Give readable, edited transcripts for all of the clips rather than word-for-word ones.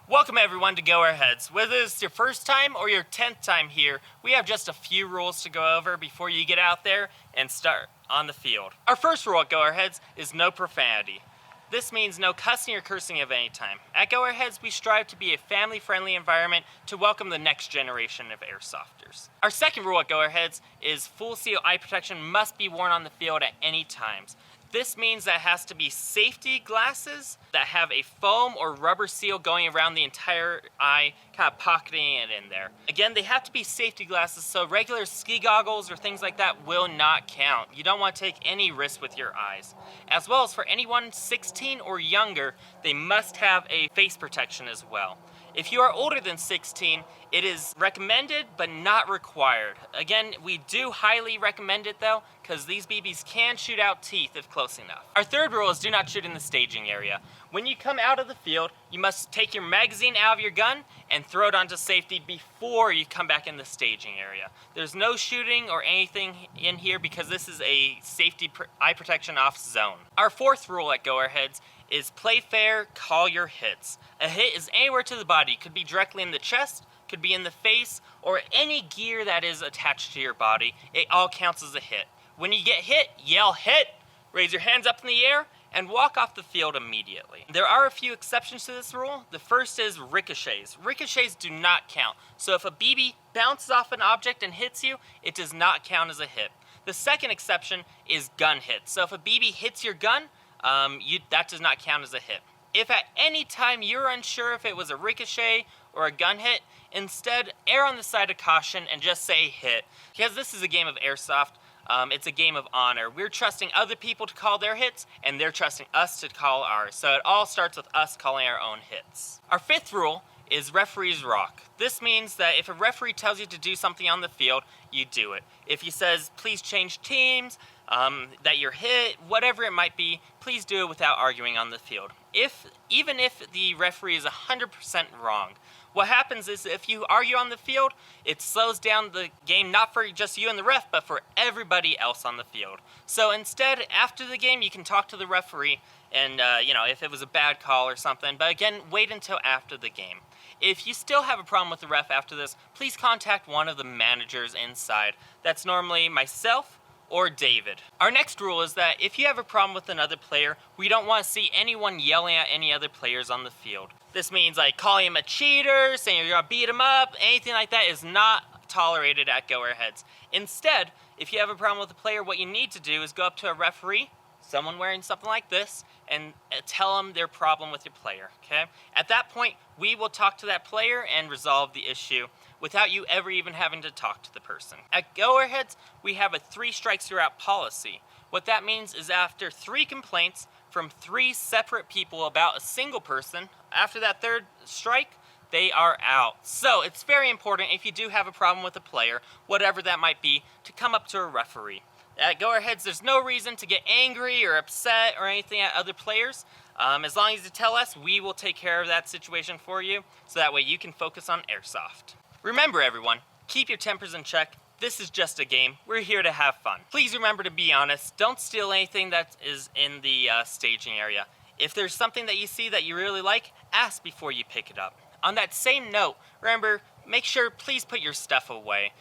Welcome everyone to Goairheads. Whether it's your first time or your 10th time here, we have just a few rules to go over before you get out there and start on the field. Our first rule at Goairheads is no profanity. This means no cussing or cursing of any time. At Goairheads, we strive to be a family-friendly environment to welcome the next generation of airsofters. Our second rule at Goairheads is full seal eye protection must be worn on the field at any times. This means that it has to be safety glasses that have a foam or rubber seal going around the entire eye, kind of pocketing it in there. Again, they have to be safety glasses, so regular ski goggles or things like that will not count. You don't want to take any risk with your eyes. As well as for anyone 16 or younger, they must have a face protection as well. If you are older than 16, it is recommended but not required. Again, we do highly recommend it though, because these BBs can shoot out teeth if close enough. Our third rule is do not shoot in the staging area. When you come out of the field, you must take your magazine out of your gun and throw it onto safety before you come back in the staging area. There's no shooting or anything in here because this is a safety eye protection off zone. Our fourth rule at Goairheads is play fair, call your hits. A hit is anywhere to the body. Could be directly in the chest, could be in the face, or any gear that is attached to your body. It all counts as a hit. When you get hit, yell hit, raise your hands up in the air, and walk off the field immediately. There are a few exceptions to this rule. The first is ricochets. Ricochets do not count. So if a BB bounces off an object and hits you, it does not count as a hit. The second exception is gun hits. So if a BB hits your gun, that does not count as a hit. If at any time you're unsure if it was a ricochet or a gun hit, instead err on the side of caution and just say hit. Because this is a game of airsoft, it's a game of honor. We're trusting other people to call their hits, and they're trusting us to call ours. So it all starts with us calling our own hits. Our fifth rule is referees rock. This means that if a referee tells you to do something on the field, you do it. If he says, please change teams, that you're hit, whatever it might be, please do it without arguing on the field. Even if the referee is 100% wrong. What happens is if you argue on the field, it slows down the game, not for just you and the ref, but for everybody else on the field. So instead, after the game, you can talk to the referee and, if it was a bad call or something, but again, wait until after the game. If you still have a problem with the ref after this, please contact one of the managers inside. That's normally myself or David. Our next rule is that if you have a problem with another player, we don't want to see anyone yelling at any other players on the field. This means like calling him a cheater, saying you're gonna beat him up, anything like that is not tolerated at Goairheads. Instead, if you have a problem with a player, what you need to do is go up to a referee, someone wearing something like this, and tell them their problem with your player, okay? At that point, we will talk to that player and resolve the issue without you ever even having to talk to the person. At Goairheads, we have a 3 strikes you're out policy. What that means is after 3 complaints from 3 separate people about a single person, after that 3rd strike, they are out. So it's very important if you do have a problem with a player, whatever that might be, to come up to a referee. At Goairheads, there's no reason to get angry or upset or anything at other players. As long as you tell us, we will take care of that situation for you, so that way you can focus on airsoft. Remember everyone, keep your tempers in check. This is just a game. We're here to have fun. Please remember to be honest. Don't steal anything that is in the staging area. If there's something that you see that you really like, ask before you pick it up. On that same note, remember, make sure please put your stuff away.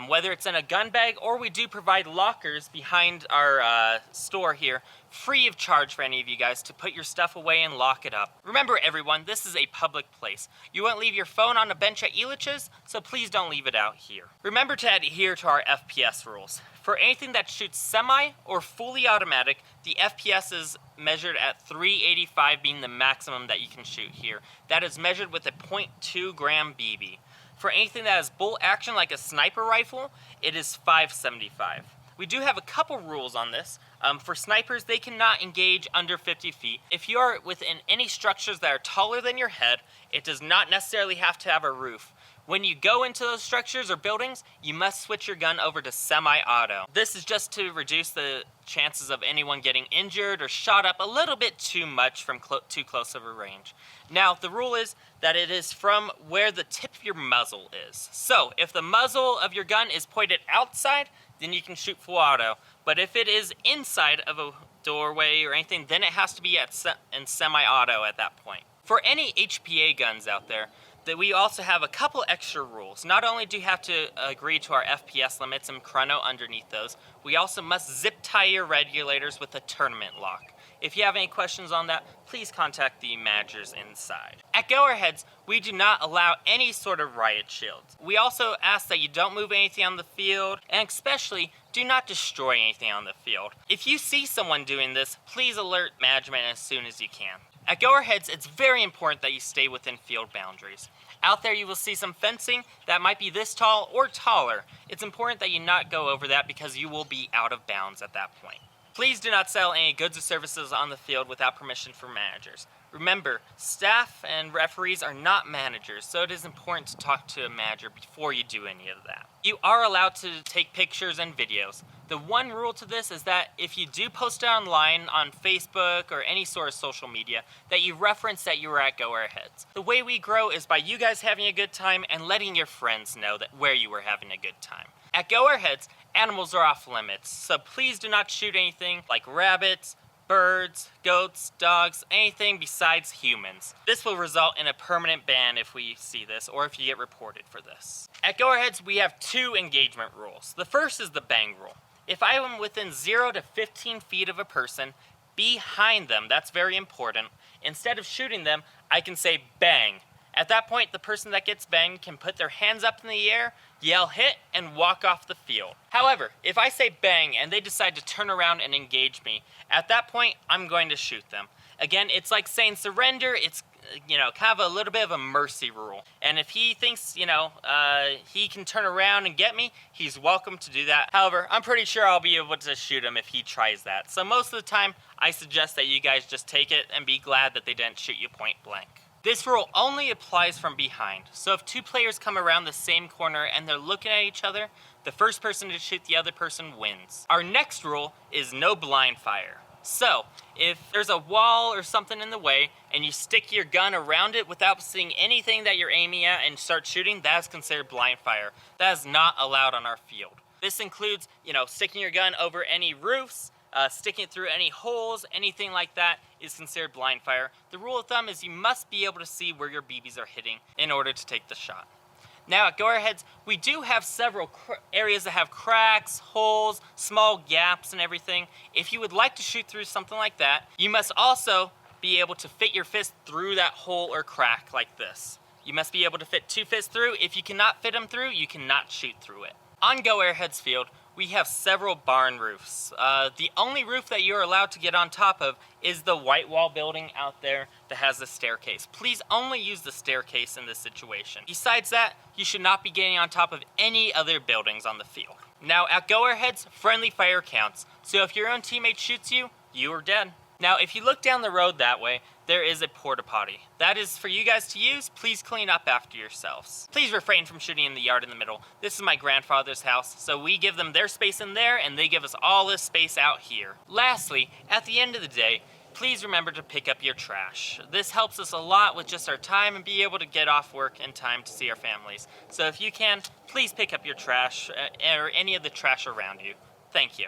Whether it's in a gun bag or we do provide lockers behind our store here, free of charge for any of you guys to put your stuff away and lock it up. Remember everyone, this is a public place. You won't leave your phone on a bench at Elitch's, so please don't leave it out here. Remember to adhere to our FPS rules. For anything that shoots semi or fully automatic, the FPS is measured at 385 being the maximum that you can shoot here. That is measured with a 0.2 gram BB. For anything that is bolt action like a sniper rifle, it is 575. We do have a couple rules on this. For snipers, they cannot engage under 50 feet. If you are within any structures that are taller than your head, it does not necessarily have to have a roof. When you go into those structures or buildings, you must switch your gun over to semi-auto. This is just to reduce the chances of anyone getting injured or shot up a little bit too much from too close of a range. Now, the rule is that it is from where the tip of your muzzle is. So, if the muzzle of your gun is pointed outside, then you can shoot full auto. But if it is inside of a doorway or anything, then it has to be in semi-auto at that point. For any HPA guns out there, that we also have a couple extra rules. Not only do you have to agree to our FPS limits and chrono underneath those, we also must zip tie your regulators with a tournament lock. If you have any questions on that, please contact the managers inside. At Goairheads, we do not allow any sort of riot shields. We also ask that you don't move anything on the field, and especially do not destroy anything on the field. If you see someone doing this, please alert management as soon as you can. At Goairheads, it's very important that you stay within field boundaries. Out there you will see some fencing that might be this tall or taller. It's important that you not go over that because you will be out of bounds at that point. Please do not sell any goods or services on the field without permission from managers. Remember, staff and referees are not managers, so it is important to talk to a manager before you do any of that. You are allowed to take pictures and videos. The one rule to this is that if you do post it online on Facebook or any sort of social media, that you reference that you were at Goairheads. The way we grow is by you guys having a good time and letting your friends know that where you were having a good time. At Goairheads, animals are off limits, so please do not shoot anything like rabbits, birds, goats, dogs, anything besides humans. This will result in a permanent ban if we see this or if you get reported for this. At Goairheads, we have 2 engagement rules. The first is the bang rule. If I am within 0 to 15 feet of a person, behind them, that's very important, instead of shooting them, I can say bang. At that point, the person that gets banged can put their hands up in the air, yell hit, and walk off the field. However, if I say bang and they decide to turn around and engage me, at that point, I'm going to shoot them. Again, it's like saying surrender. It's, kind of a little bit of a mercy rule. And if he thinks, he can turn around and get me, he's welcome to do that. However, I'm pretty sure I'll be able to shoot him if he tries that. So most of the time, I suggest that you guys just take it and be glad that they didn't shoot you point blank. This rule only applies from behind, so if 2 players come around the same corner and they're looking at each other, the first person to shoot the other person wins. Our next rule is no blind fire. So, if there's a wall or something in the way and you stick your gun around it without seeing anything that you're aiming at and start shooting, that is considered blind fire. That is not allowed on our field. This includes, sticking your gun over any roofs, sticking it through any holes, anything like that is considered blind fire. The rule of thumb is you must be able to see where your BBs are hitting in order to take the shot. Now at Goairheads, we do have several areas that have cracks, holes, small gaps and everything. If you would like to shoot through something like that, you must also be able to fit your fist through that hole or crack like this. You must be able to fit 2 fists through. If you cannot fit them through, you cannot shoot through it. On Goairheads field, we have several barn roofs. The only roof that you're allowed to get on top of is the white wall building out there that has the staircase. Please only use the staircase in this situation. Besides that, you should not be getting on top of any other buildings on the field. Now at Goairheads, friendly fire counts. So if your own teammate shoots you, you are dead. Now if you look down the road that way, there is a porta potty. That is for you guys to use. Please clean up after yourselves. Please refrain from shooting in the yard in the middle. This is my grandfather's house, so we give them their space in there and they give us all this space out here. Lastly, at the end of the day, please remember to pick up your trash. This helps us a lot with just our time and be able to get off work in time to see our families. So if you can, please pick up your trash or any of the trash around you. Thank you.